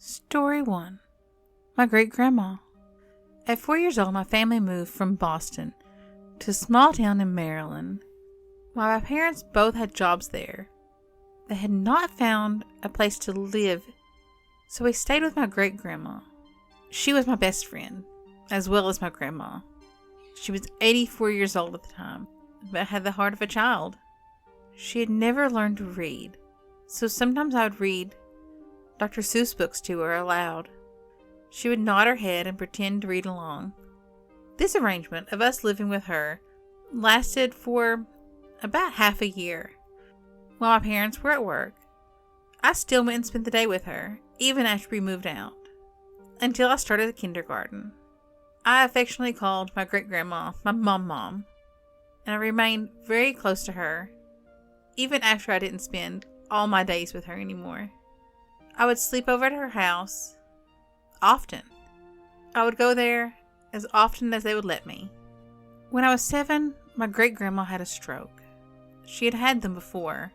Story 1. My great-grandma. At 4 years old, my family moved from Boston to a small town in Maryland. While my parents both had jobs there, they had not found a place to live, so we stayed with my great-grandma. She was my best friend, as well as my grandma. She was 84 years old at the time, but had the heart of a child. She had never learned to read, so sometimes I would read Dr. Seuss books to her aloud. She would nod her head and pretend to read along. This arrangement of us living with her lasted for about half a year. While my parents were at work, I still went and spent the day with her, even after we moved out, until I started kindergarten. I affectionately called my great-grandma my mom, and I remained very close to her, even after I didn't spend all my days with her anymore. I would sleep over at her house often. I would go there as often as they would let me. When I was 7, my great-grandma had a stroke. She had had them before,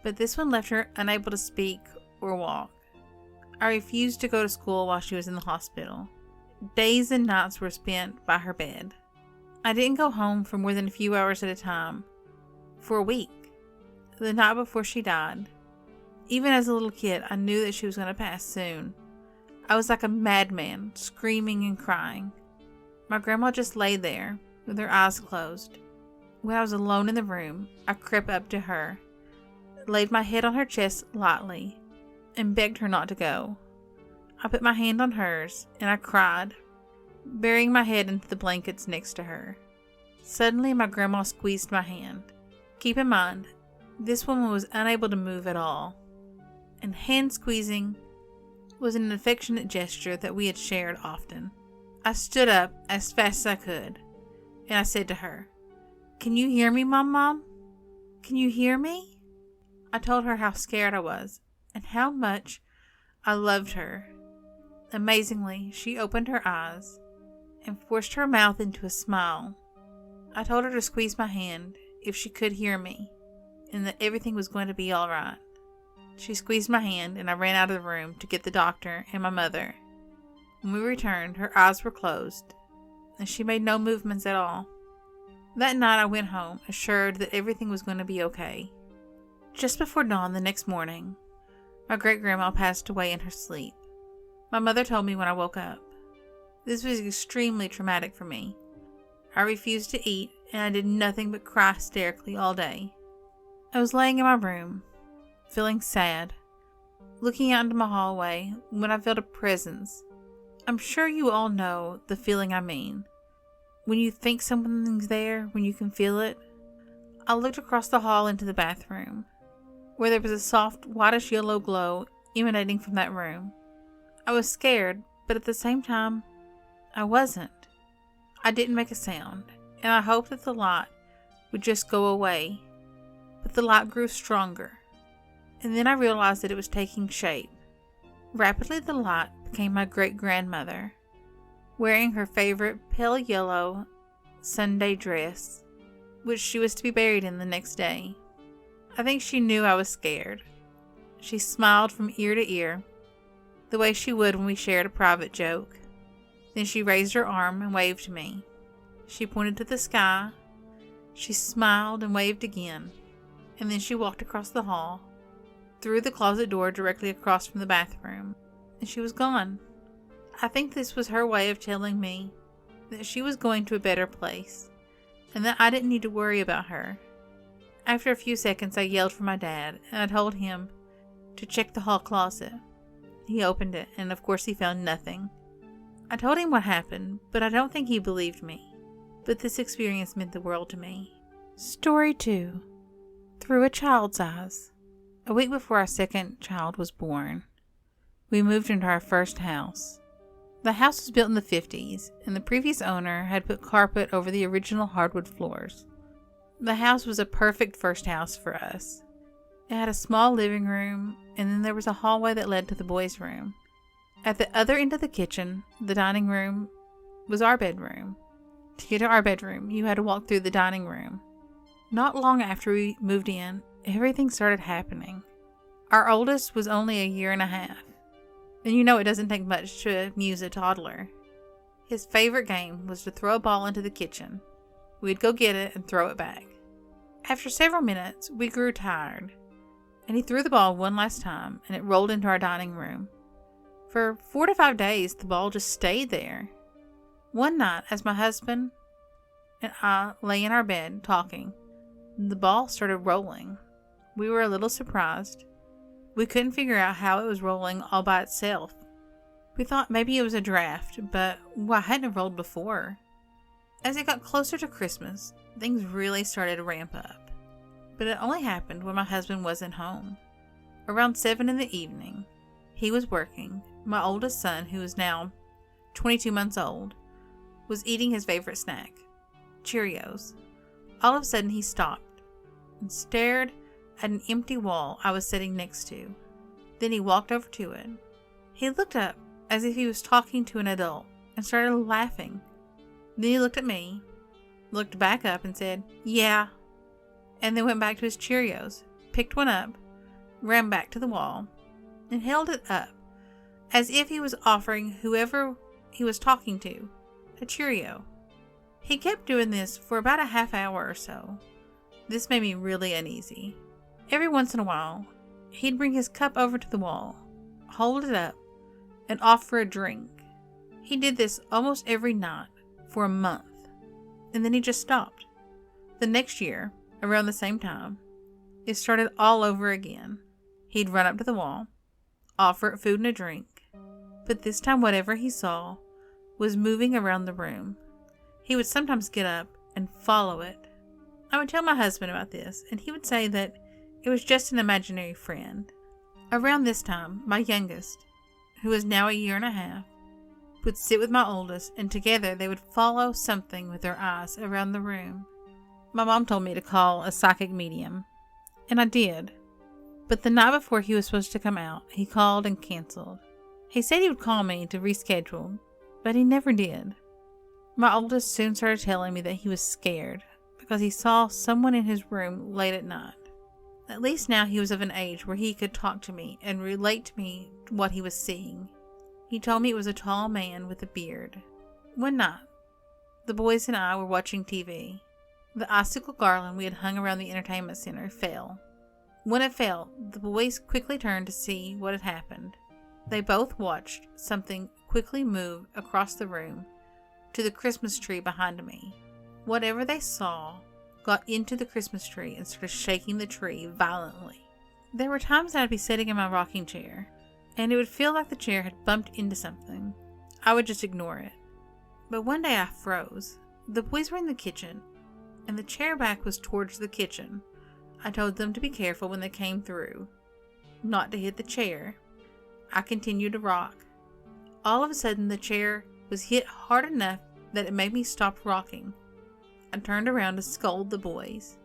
but this one left her unable to speak or walk. I refused to go to school while she was in the hospital. Days and nights were spent by her bed. I didn't go home for more than a few hours at a time for a week. The night before she died, even as a little kid, I knew that she was going to pass soon. I was like a madman, screaming and crying. My grandma just lay there, with her eyes closed. When I was alone in the room, I crept up to her, laid my head on her chest lightly, and begged her not to go. I put my hand on hers, and I cried, burying my head into the blankets next to her. Suddenly, my grandma squeezed my hand. Keep in mind, this woman was unable to move at all, and hand squeezing was an affectionate gesture that we had shared often. I stood up as fast as I could, and I said to her, "Can you hear me, Mom? Can you hear me?" I told her how scared I was and how much I loved her. Amazingly, she opened her eyes and forced her mouth into a smile. I told her to squeeze my hand if she could hear me, and that everything was going to be all right. She squeezed my hand, and I ran out of the room to get the doctor and my mother. When we returned, her eyes were closed, and she made no movements at all. That night I went home, assured that everything was going to be okay. Just before dawn the next morning, my great-grandma passed away in her sleep. My mother told me when I woke up. This was extremely traumatic for me. I refused to eat, and I did nothing but cry hysterically all day. I was laying in my room, feeling sad, looking out into my hallway when I felt a presence. I'm sure you all know the feeling I mean. When you think something's there, when you can feel it. I looked across the hall into the bathroom, where there was a soft whitish yellow glow emanating from that room. I was scared, but at the same time, I wasn't. I didn't make a sound, and I hoped that the light would just go away, but the light grew stronger. And then I realized that it was taking shape. Rapidly, the light became my great-grandmother, wearing her favorite pale yellow Sunday dress, which she was to be buried in the next day. I think she knew I was scared. She smiled from ear to ear, the way she would when we shared a private joke. Then she raised her arm and waved to me. She pointed to the sky. She smiled and waved again, and then she walked across the hall, through the closet door directly across from the bathroom, and she was gone. I think this was her way of telling me that she was going to a better place, and that I didn't need to worry about her. After a few seconds, I yelled for my dad, and I told him to check the hall closet. He opened it, and of course he found nothing. I told him what happened, but I don't think he believed me. But this experience meant the world to me. Story 2. Through a child's eyes. A week before our second child was born, we moved into our first house. The house was built in the 50s, and the previous owner had put carpet over the original hardwood floors. The house was a perfect first house for us. It had a small living room, and then there was a hallway that led to the boys' room. At the other end of the kitchen, the dining room, was our bedroom. To get to our bedroom, you had to walk through the dining room. Not long after we moved in, everything started happening. Our oldest was only a year and a half. And you know it doesn't take much to amuse a toddler. His favorite game was to throw a ball into the kitchen. We'd go get it and throw it back. After several minutes, we grew tired, and he threw the ball one last time, and it rolled into our dining room. For 4 to 5 days, the ball just stayed there. One night, as my husband and I lay in our bed talking, the ball started rolling. We were a little surprised. We couldn't figure out how it was rolling all by itself. We thought maybe it was a draft, but why hadn't it rolled before? As it got closer to Christmas, things really started to ramp up. But it only happened when my husband wasn't home. Around 7 in the evening, he was working. My oldest son, who is now 22 months old, was eating his favorite snack, Cheerios. All of a sudden he stopped and stared at an empty wall I was sitting next to. Then he walked over to it. He looked up as if he was talking to an adult and started laughing. Then he looked at me, looked back up and said, "Yeah," and then went back to his Cheerios, picked one up, ran back to the wall, and held it up as if he was offering whoever he was talking to a Cheerio. He kept doing this for about a half hour or so. This made me really uneasy. Every once in a while, he'd bring his cup over to the wall, hold it up, and offer a drink. He did this almost every night for a month, and then he just stopped. The next year, around the same time, it started all over again. He'd run up to the wall, offer it food and a drink, but this time whatever he saw was moving around the room. He would sometimes get up and follow it. I would tell my husband about this, and he would say that it was just an imaginary friend. Around this time, my youngest, who is now 1.5 years, would sit with my oldest, and together they would follow something with their eyes around the room. My mom told me to call a psychic medium, and I did. But the night before he was supposed to come out, he called and canceled. He said he would call me to reschedule, but he never did. My oldest soon started telling me that he was scared because he saw someone in his room late at night. At least now he was of an age where he could talk to me and relate to me what he was seeing. He told me it was a tall man with a beard. One night, the boys and I were watching TV. The icicle garland we had hung around the entertainment center fell. When it fell, the boys quickly turned to see what had happened. They both watched something quickly move across the room to the Christmas tree behind me. Whatever they saw got into the Christmas tree and started shaking the tree violently. There were times that I'd be sitting in my rocking chair, and it would feel like the chair had bumped into something. I would just ignore it. But one day I froze. The boys were in the kitchen, and the chair back was towards the kitchen. I told them to be careful when they came through, not to hit the chair. I continued to rock. All of a sudden, the chair was hit hard enough that it made me stop rocking. I turned around to scold the boys,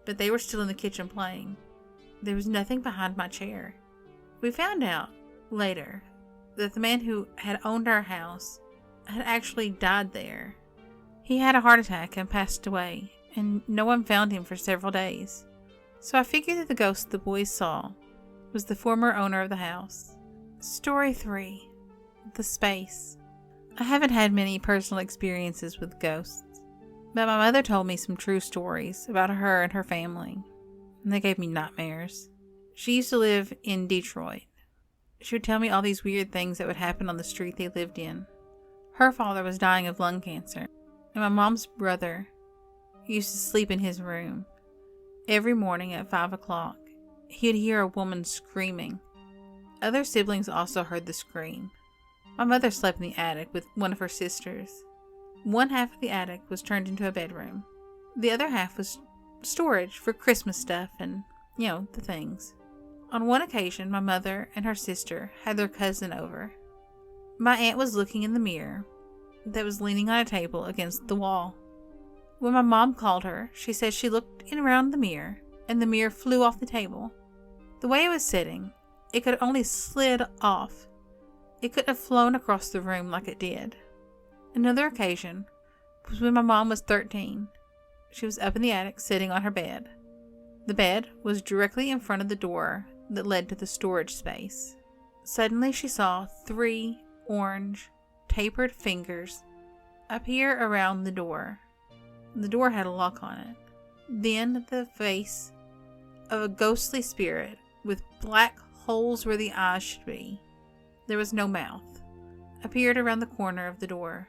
but they were still in the kitchen playing. There was nothing behind my chair. We found out later that the man who had owned our house had actually died there. He had a heart attack and passed away, and no one found him for several days. So I figured that the ghost the boys saw was the former owner of the house. Story 3. The Space. I haven't had many personal experiences with ghosts, but my mother told me some true stories about her and her family, and they gave me nightmares. She used to live in Detroit. She would tell me all these weird things that would happen on the street they lived in. Her father was dying of lung cancer, and my mom's brother used to sleep in his room. Every morning at 5 o'clock, he'd hear a woman screaming. Other siblings also heard the scream. My mother slept in the attic with one of her sisters. One half of the attic was turned into a bedroom. The other half was storage for Christmas stuff and, the things. On one occasion, my mother and her sister had their cousin over. My aunt was looking in the mirror that was leaning on a table against the wall. When my mom called her, she said she looked in around the mirror, and the mirror flew off the table. The way it was sitting, it could only slid off. It couldn't have flown across the room like it did. Another occasion was when my mom was 13. She was up in the attic sitting on her bed. The bed was directly in front of the door that led to the storage space. Suddenly she saw 3 orange, tapered fingers appear around the door. The door had a lock on it. Then the face of a ghostly spirit with black holes where the eyes should be. There was no mouth. Appeared around the corner of the door.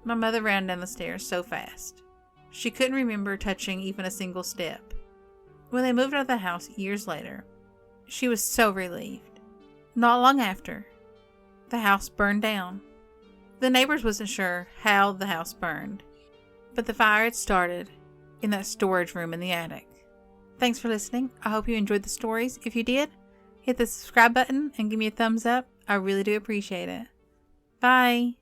My mother ran down the stairs so fast. She couldn't remember touching even a single step. When they moved out of the house years later, she was so relieved. Not long after, the house burned down. The neighbors wasn't sure how the house burned, but the fire had started in that storage room in the attic. Thanks for listening. I hope you enjoyed the stories. If you did, hit the subscribe button and give me a thumbs up. I really do appreciate it. Bye.